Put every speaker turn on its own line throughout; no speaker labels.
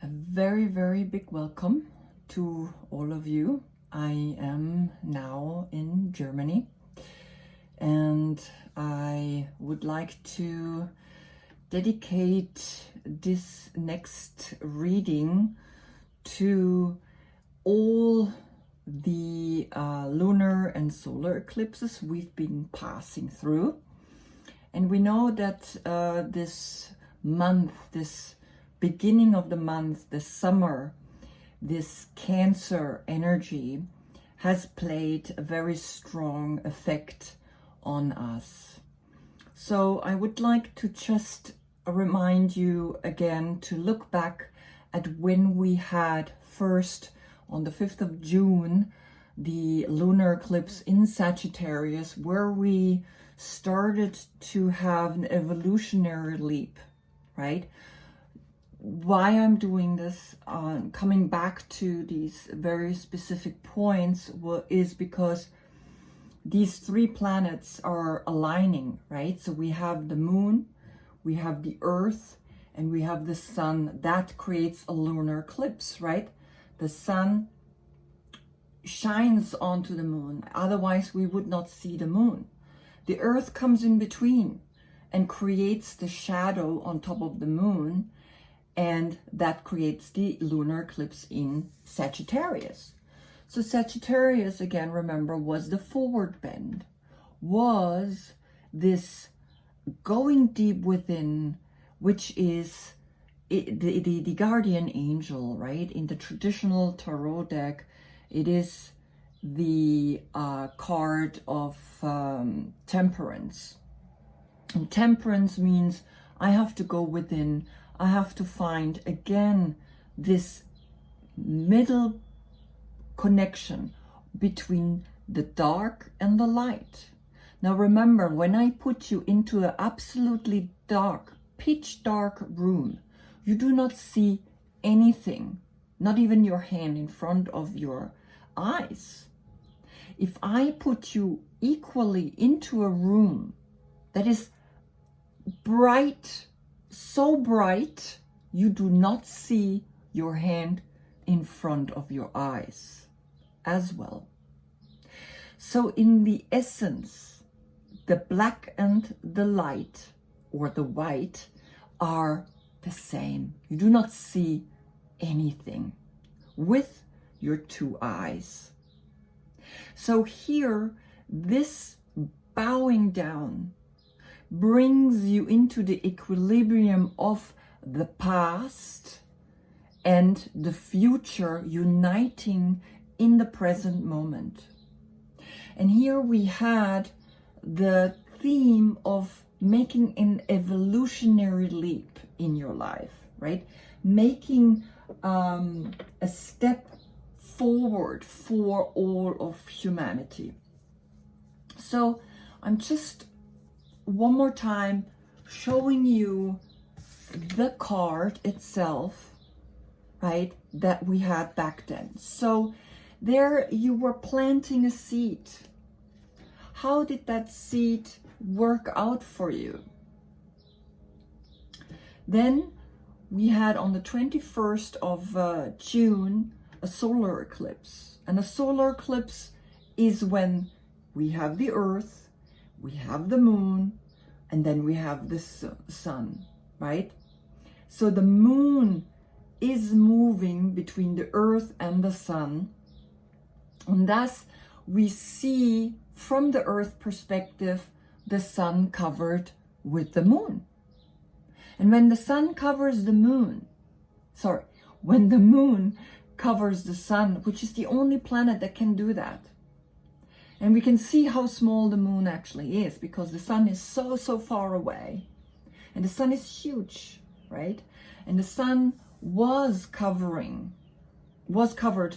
A very, very big welcome to all of you. I am now in Germany and I would like to dedicate this next reading to all the lunar and solar eclipses we've been passing through. And we know that this month, this beginning of the month, the summer, this Cancer energy has played a very strong effect on us. So I would like to just remind you again to look back at when we had first on the 5th of June, the lunar eclipse in Sagittarius, where we started to have an evolutionary leap, right? Why I'm doing this, coming back to these very specific points, is because these three planets are aligning, right? So we have the moon, we have the earth, and we have the sun. That creates a lunar eclipse, right? The sun shines onto the moon, otherwise we would not see the moon. The earth comes in between and creates the shadow on top of the moon, and that creates the lunar eclipse in Sagittarius. So Sagittarius, again, remember, was the forward bend, was this going deep within, which is the guardian angel, right? In the traditional tarot deck, it is the card of temperance. And temperance means I have to go within. I have to find, again, this middle connection between the dark and the light. Now remember, when I put you into an absolutely dark, pitch dark room, you do not see anything, not even your hand in front of your eyes. If I put you equally into a room that is bright, so bright, you do not see your hand in front of your eyes as well. So in the essence, the black and the light, or the white, are the same. You do not see anything with your two eyes. So here, this bowing down brings you into the equilibrium of the past and the future uniting in the present moment. And here we had the theme of making an evolutionary leap in your life, right? Making a step forward for all of humanity. So I'm just one more time showing you the card itself, right, that we had back then. So there you were planting a seed. How did that seed work out for you? Then we had on the 21st of June a solar eclipse. And a solar eclipse is when we have the earth, we have the moon, and then we have the sun, right? So the moon is moving between the earth and the sun. And thus we see from the earth perspective, the sun covered with the moon. And when the sun covers the moon, when the moon covers the sun, which is the only planet that can do that. And we can see how small the moon actually is because the sun is so far away. And the sun is huge, right? And the sun was covered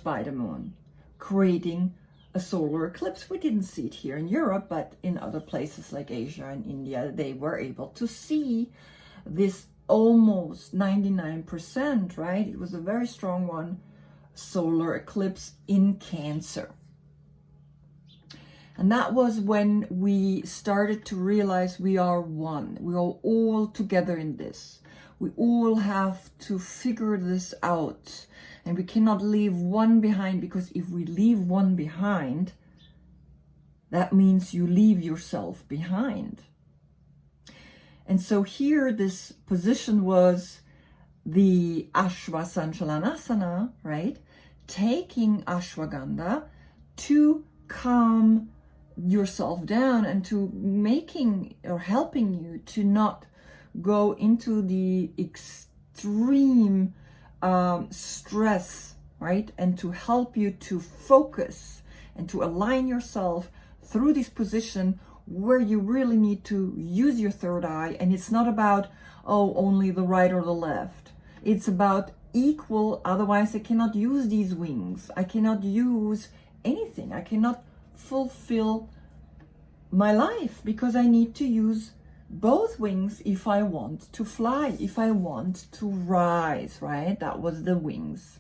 by the moon, creating a solar eclipse. We didn't see it here in Europe, but in other places like Asia and India, they were able to see this almost 99%, right? It was a very strong one, solar eclipse in Cancer. And that was when we started to realize we are one. We are all together in this. We all have to figure this out, and we cannot leave one behind, because if we leave one behind, that means you leave yourself behind. And so here this position was the Ashwasanchalanasana, right? Taking ashwagandha to calm yourself down and to making or helping you to not go into the extreme stress, right? And to help you to focus and to align yourself through this position where you really need to use your third eye. And it's not about, oh, only the right or the left. It's about equal, otherwise I cannot use these wings. I cannot use anything. I cannot fulfill my life, because I need to use both wings if I want to fly, if I want to rise, right? That was the wings.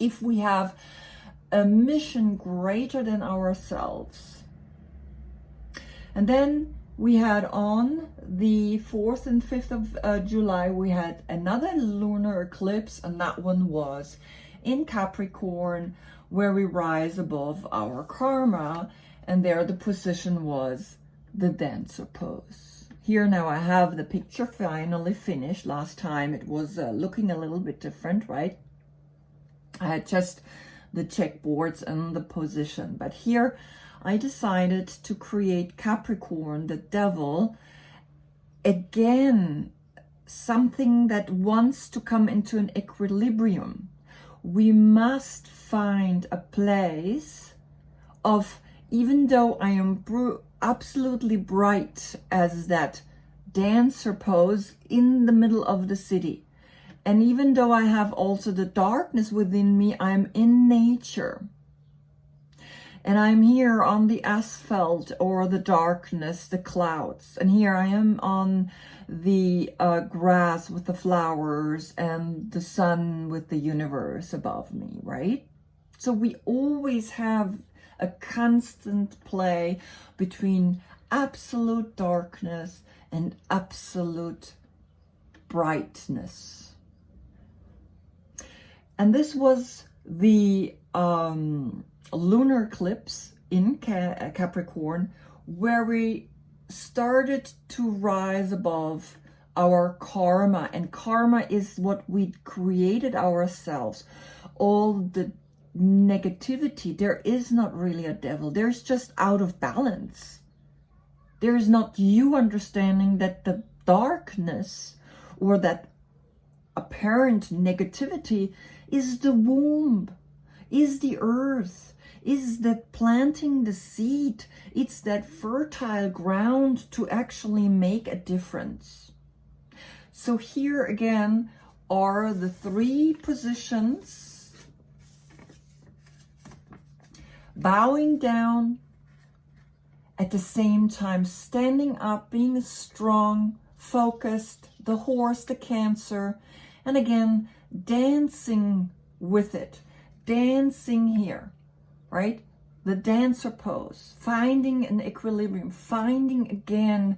If we have a mission greater than ourselves. And then we had on the 4th and 5th of July, we had another lunar eclipse, and that one was in Capricorn, where we rise above our karma, and there the position was the dancer pose. Here now I have the picture finally finished. Last time it was looking a little bit different, right? I had just the checkboards and the position, but here I decided to create Capricorn, the devil, again, something that wants to come into an equilibrium. We must find a place of, even though I am absolutely bright as that dancer pose in the middle of the city, and even though I have also the darkness within me, I'm in nature. And I'm here on the asphalt or the darkness, the clouds. And here I am on the grass with the flowers and the sun with the universe above me, right? So we always have a constant play between absolute darkness and absolute brightness. And this was the lunar eclipse in Capricorn, where we started to rise above our karma. And karma is what we created ourselves. All the negativity, there is not really a devil. There's just out of balance. There is not you understanding that the darkness or that apparent negativity is the womb, is the earth, is that planting the seed. It's that fertile ground to actually make a difference. So here again are the 3 positions: bowing down, at the same time standing up, being strong, focused, the horse, the Cancer, and again dancing with it, dancing here, right? The dancer pose, finding an equilibrium, finding again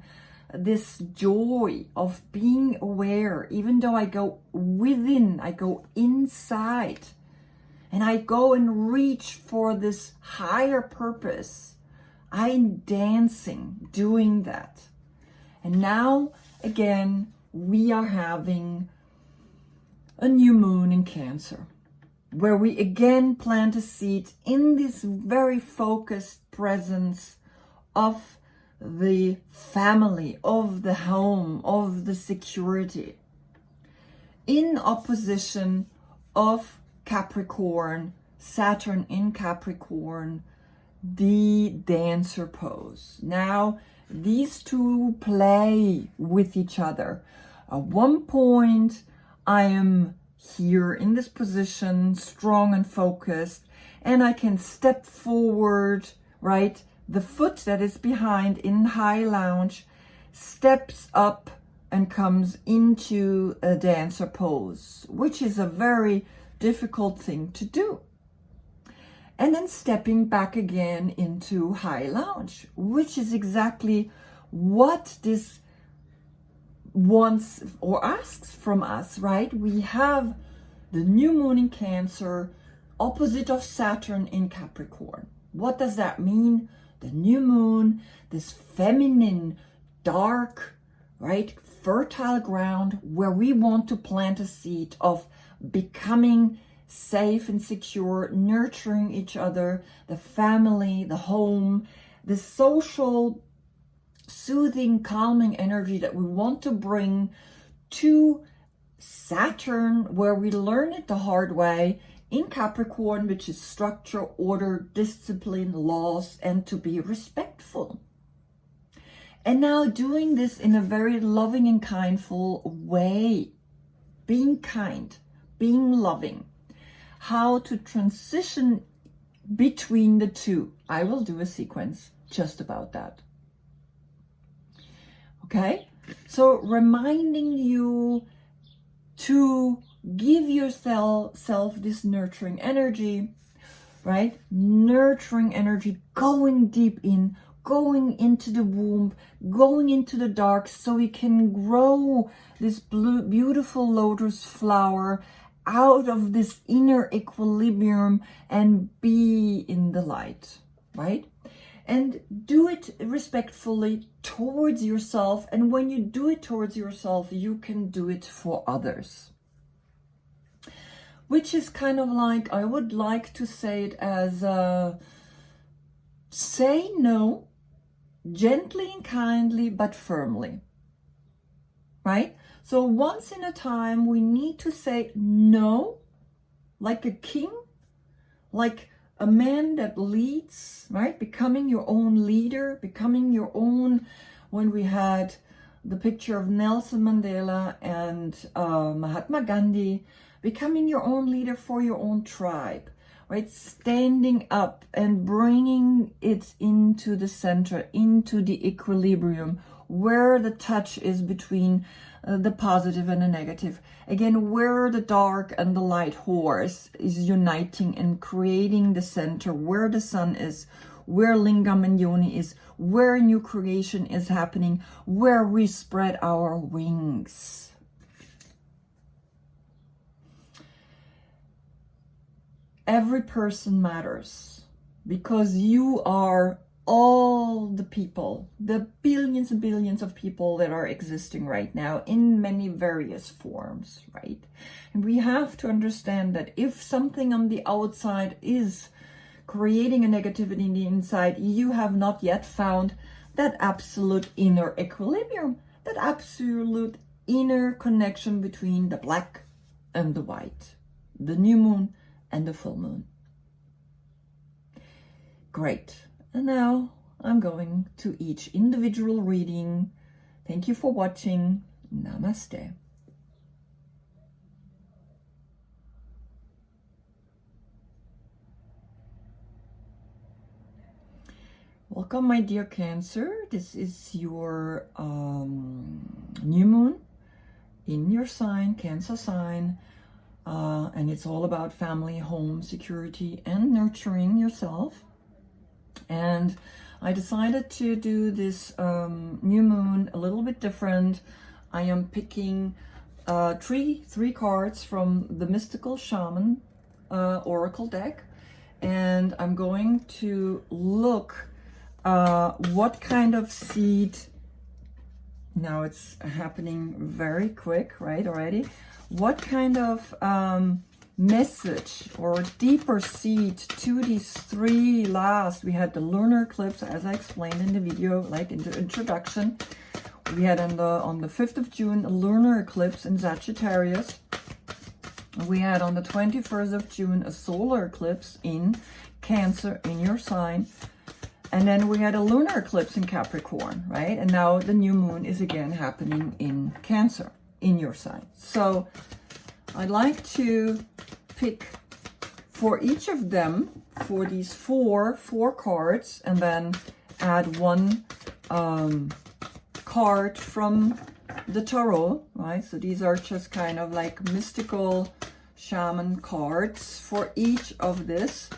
this joy of being aware. Even though I go within, I go inside, and I go and reach for this higher purpose. I'm dancing, doing that. And now again, we are having a new moon in Cancer, where we again plant a seed in this very focused presence of the family, of the home, of the security, in opposition of Capricorn, Saturn in Capricorn, the dancer pose. Now these two play with each other. At one point I am here in this position, strong and focused, and I can step forward, right? The foot that is behind in high lounge steps up and comes into a dancer pose, which is a very difficult thing to do. And then stepping back again into high lounge, which is exactly what this wants or asks from us, right? We have the new moon in Cancer, opposite of Saturn in Capricorn. What does that mean? The new moon, this feminine, dark, right, fertile ground where we want to plant a seed of becoming safe and secure, nurturing each other, the family, the home, the social, soothing, calming energy that we want to bring to Saturn, where we learn it the hard way, in Capricorn, which is structure, order, discipline, laws, and to be respectful. And now doing this in a very loving and kindful way, being kind, being loving, how to transition between the two. I will do a sequence just about that. Okay, so reminding you to give yourself this nurturing energy, right? Nurturing energy, going deep in, going into the womb, going into the dark, so we can grow this beautiful lotus flower out of this inner equilibrium and be in the light, right? And do it respectfully towards yourself. And when you do it towards yourself, you can do it for others. Which is kind of like, I would like to say it as say no, gently and kindly, but firmly, right? So once in a time, we need to say no, like a king, like a man that leads, right? Becoming your own leader, becoming your own, when we had the picture of Nelson Mandela and Mahatma Gandhi, becoming your own leader for your own tribe, right? Standing up and bringing it into the center, into the equilibrium, where the touch is between the positive and the negative. Again, where the dark and the light horse is uniting and creating the center, where the sun is, where lingam and yoni is, where new creation is happening, where we spread our wings. Every person matters, because you are all the people, the billions and billions of people that are existing right now in many various forms, right? And we have to understand that if something on the outside is creating a negativity in the inside, you have not yet found that absolute inner equilibrium, that absolute inner connection between the black and the white, the new moon and the full moon. Great. And now I'm going to each individual reading. Thank you for watching. Namaste. Welcome, my dear Cancer. This is your new moon in your sign, Cancer sign. And it's all about family, home, security, and nurturing yourself. And I decided to do this new moon a little bit different. I am picking three cards from the Mystical Shaman Oracle deck. And I'm going to look what kind of seed, now it's happening very quick, right, already. What kind of message or deeper seed to these three last. We had the lunar eclipse, as I explained in the video, like in the introduction. We had on the 5th of June a lunar eclipse in Sagittarius. We had on the 21st of June a solar eclipse in Cancer, in your sign. And then we had a lunar eclipse in Capricorn, right? And now the new moon is again happening in Cancer, in your sign. So I'd like to pick for each of them, for these four cards, and then add one card from the tarot, right? So these are just kind of like mystical shaman cards for each of this,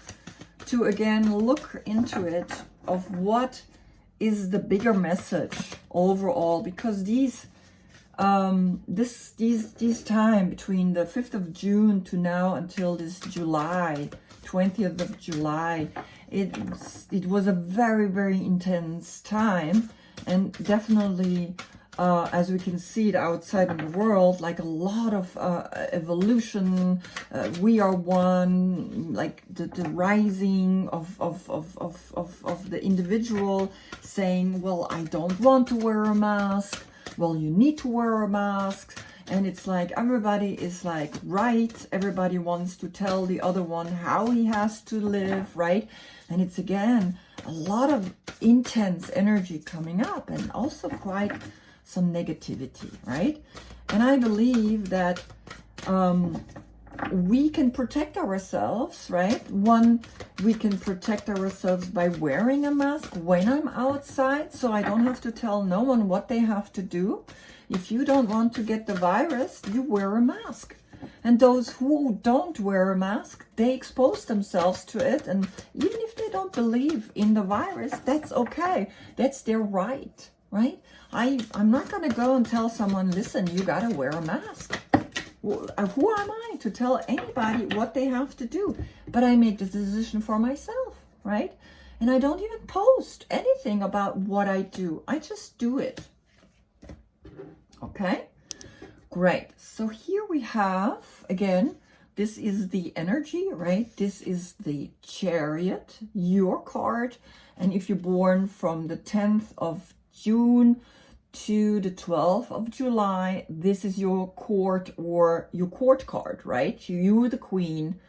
to again look into it of what is the bigger message overall, because these This time between the 5th of June to now until this July, 20th of July, it was a very, very intense time, and definitely as we can see it outside in the world, like a lot of evolution, we are one, like the rising of the individual saying, well, I don't want to wear a mask, well, you need to wear a mask. And it's like everybody is like, right, everybody wants to tell the other one how he has to live, right? And it's again a lot of intense energy coming up, and also quite some negativity, right? And I believe that we can protect ourselves, right? One, we can protect ourselves by wearing a mask when I'm outside, so I don't have to tell no one what they have to do. If you don't want to get the virus, you wear a mask. And those who don't wear a mask, they expose themselves to it. And even if they don't believe in the virus, that's okay. That's their right, right? I'm not going to go and tell someone, listen, you got to wear a mask. Who am I to tell anybody what they have to do? But I make the decision for myself, right? And I don't even post anything about what I do. I just do it. Okay, great. So here we have, again, this is the energy, right? This is the Chariot, your card. And if you're born from the 10th of June to the 12th of July, this is your court, or your court card, right? You're the Queen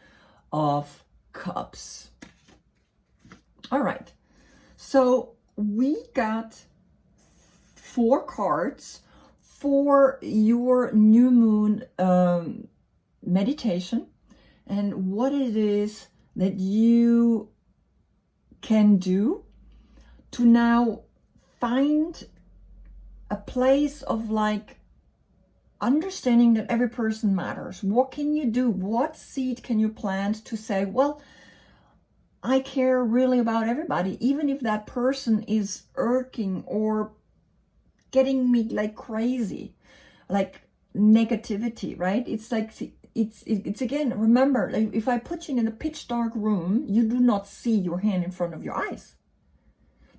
of Cups. All right. So we got 4 cards for your new moon meditation, and what it is that you can do to now find a place of like understanding that every person matters. What can you do? What seed can you plant to say, well, I care really about everybody, even if that person is irking or getting me like crazy, like negativity, right? It's like, it's again, remember, like if I put you in a pitch dark room, you do not see your hand in front of your eyes.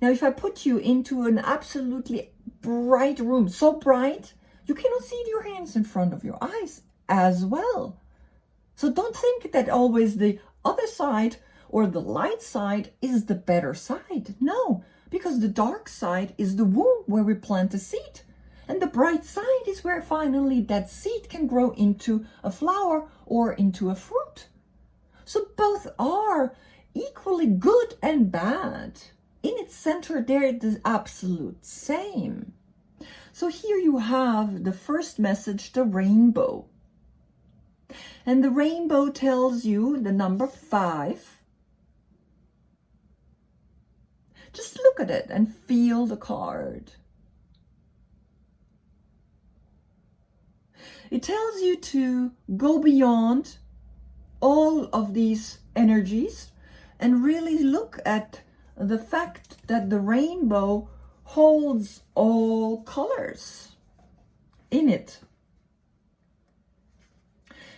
Now, if I put you into an absolutely bright room, so bright, you cannot see your hands in front of your eyes as well. So don't think that always the other side or the light side is the better side. No, because the dark side is the womb where we plant the seed. And the bright side is where finally that seed can grow into a flower or into a fruit. So both are equally good and bad. In its center, they're the absolute same. So here you have the first message, the rainbow. And the rainbow tells you the number 5. Just look at it and feel the card. It tells you to go beyond all of these energies and really look at the fact that the rainbow holds all colors in it.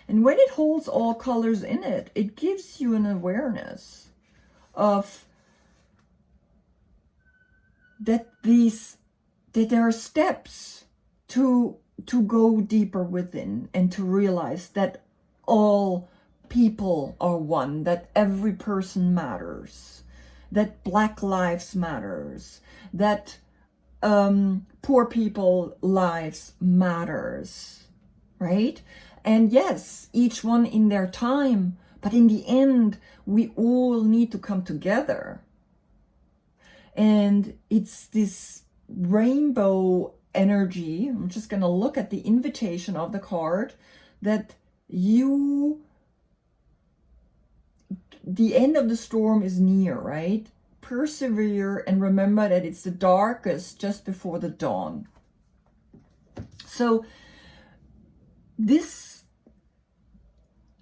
And when it holds all colors in it, it gives you an awareness of that there are steps to go deeper within and to realize that all people are one, that every person matters, that Black lives matters, that poor people lives matters, right? And yes, each one in their time, but in the end, we all need to come together. And it's this rainbow energy. I'm just going to look at the invitation of the card that the end of the storm is near, right? Persevere and remember that it's the darkest just before the dawn. So this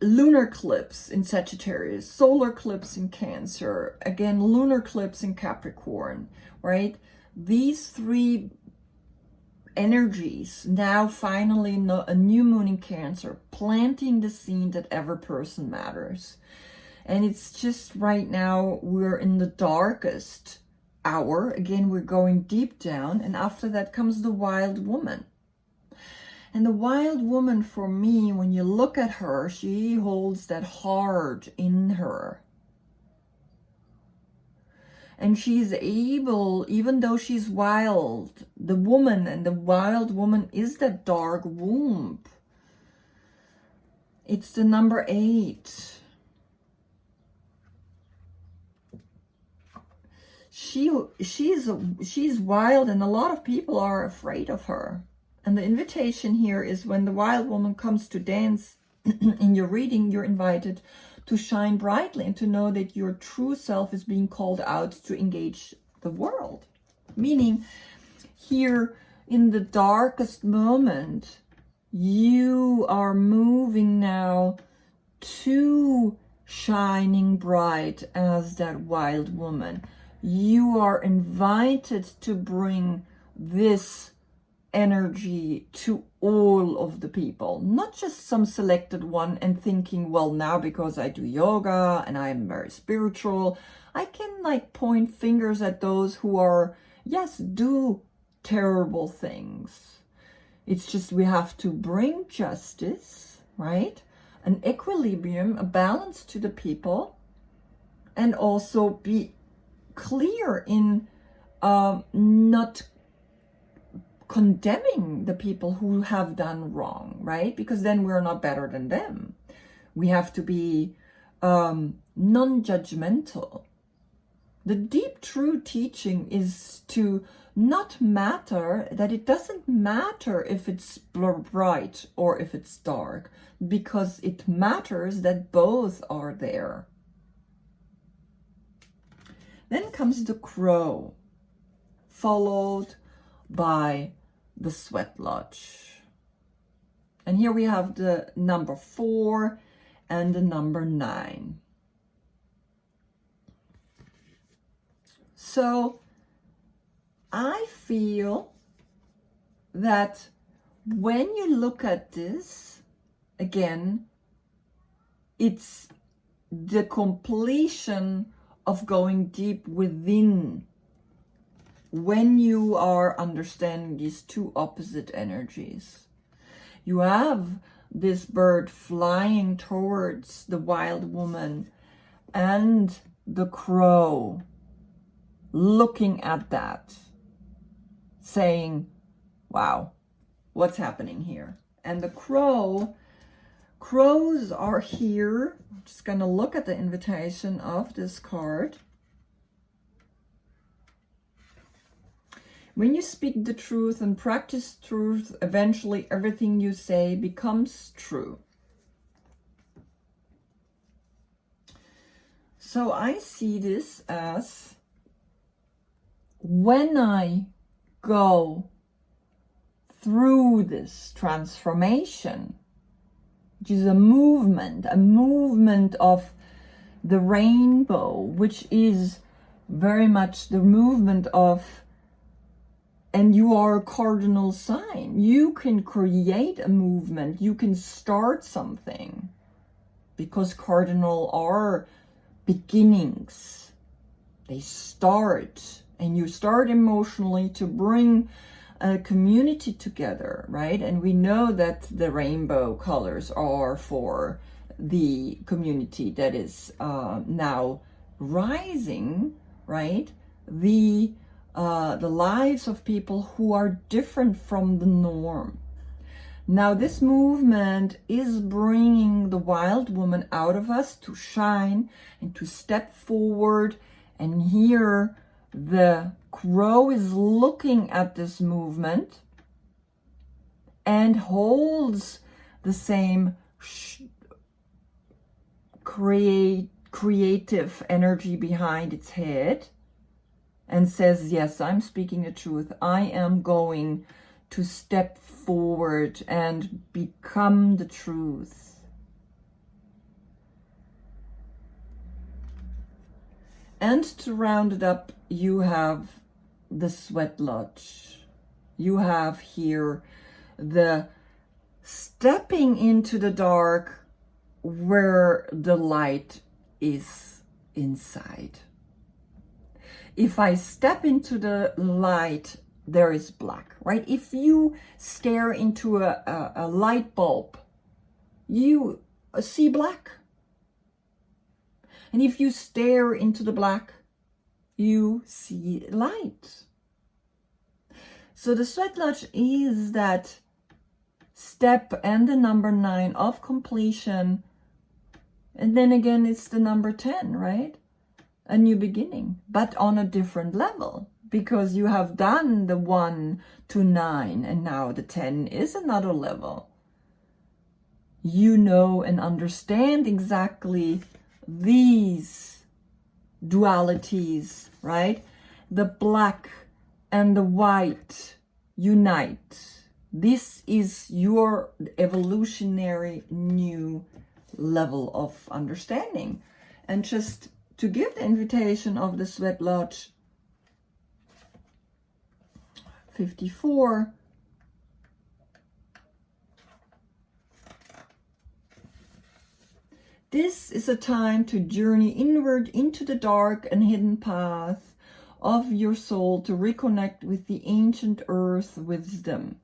lunar eclipse in Sagittarius, solar eclipse in Cancer, again, lunar eclipse in Capricorn, right? These 3 energies. Now finally a new moon in Cancer, planting the seed that every person matters. And it's just right now we're in the darkest hour. Again, we're going deep down, and after that comes the wild woman. And the wild woman, for me, when you look at her, she holds that heart in her. And she's able, even though she's wild, the woman, and the wild woman is that dark womb. It's the number 8. She's wild, and a lot of people are afraid of her. And the invitation here is, when the wild woman comes to dance in your reading, you're invited to shine brightly and to know that your true self is being called out to engage the world. Meaning, here in the darkest moment, you are moving now to shining bright as that wild woman. You are invited to bring this energy to all of the people, not just some selected one, and thinking, well, now because I do yoga and I'm very spiritual, I can like point fingers at those who are, yes, do terrible things. It's just we have to bring justice, right? An equilibrium, a balance to the people, and also be clear in not condemning the people who have done wrong, right? Because then we're not better than them. We have to be non-judgmental. The deep true teaching is to not matter, that it doesn't matter if it's bright or if it's dark, because it matters that both are there. Then comes the crow, followed by the sweat lodge. And here we have the number 4 and the number 9. So I feel that when you look at this, again, it's the completion of going deep within. When you are understanding these two opposite energies, you have this bird flying towards the wild woman and the crow looking at that, saying, wow, what's happening here? And the crows are here. I'm just going to look at the invitation of this card. When you speak the truth and practice truth, eventually everything you say becomes true. So I see this as, when I go through this transformation, which is a movement of the rainbow, which is very much the movement of, and you are a cardinal sign. You can create a movement. You can start something, because cardinal are beginnings. They start, and you start emotionally to bring a community together, right? And we know that the rainbow colors are for the community that is now rising, right? The lives of people who are different from the norm. Now this movement is bringing the wild woman out of us to shine and to step forward. And here the crow is looking at this movement and holds the same creative energy behind its head, and says, yes, I'm speaking the truth. I am going to step forward and become the truth. And to round it up, you have the sweat lodge. You have here the stepping into the dark where the light is inside. If I step into the light, there is black, right? If you stare into a light bulb, you see black. And if you stare into the black, you see light. So the sweat lodge is that step and the number 9 of completion. And then again, it's the number 10, right? A new beginning, but on a different level, because you have done the 1 to 9, and now the 10 is another level. You know and understand exactly these dualities, right? The black and the white unite. This is your evolutionary new level of understanding. And just to give the invitation of the Sweat Lodge 54, this is a time to journey inward into the dark and hidden path of your soul to reconnect with the ancient earth wisdom.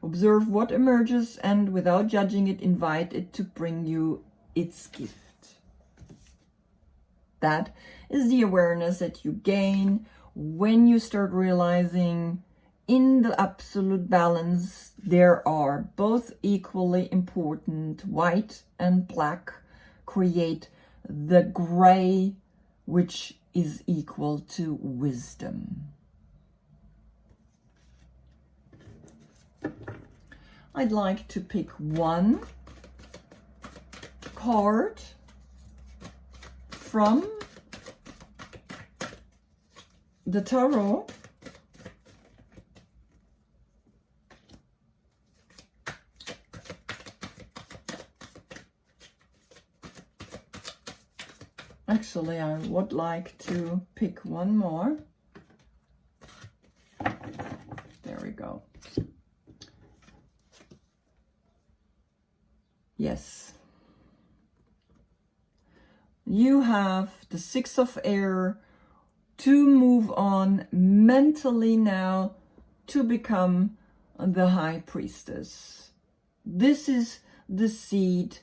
Observe what emerges and without judging it, invite it to bring you its gift. That is the awareness that you gain when you start realizing in the absolute balance there are both equally important. White and black create the gray, which is equal to wisdom. I'd like to pick one card from the tarot. Actually, I would like to pick one more. There we go. Yes. You have the 6 of air to move on mentally now to become the high priestess. This is the seed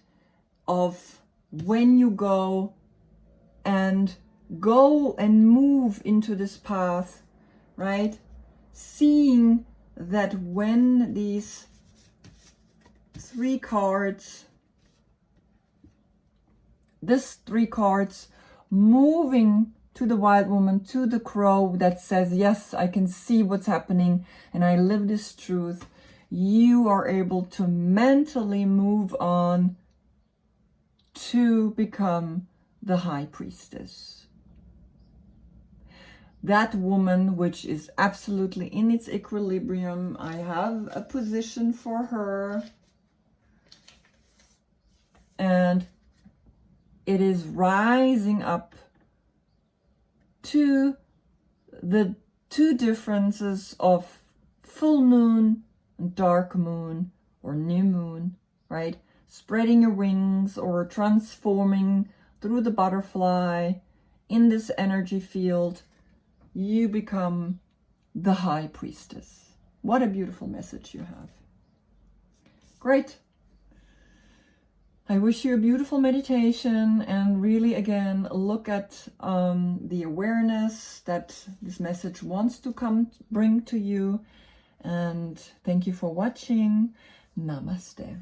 of when you go and move into this path, right? Seeing that when these 3 cards, this 3 cards moving to the wild woman, to the crow that says, yes, I can see what's happening and I live this truth. You are able to mentally move on to become the high priestess. That woman, which is absolutely in its equilibrium. I have a position for her. And it is rising up to the 2 differences of full moon and dark moon or new moon, right? Spreading your wings or transforming through the butterfly in this energy field. You become the high priestess. What a beautiful message you have. Great. I wish you a beautiful meditation, and really again look at the awareness that this message wants to bring to you. And thank you for watching. Namaste.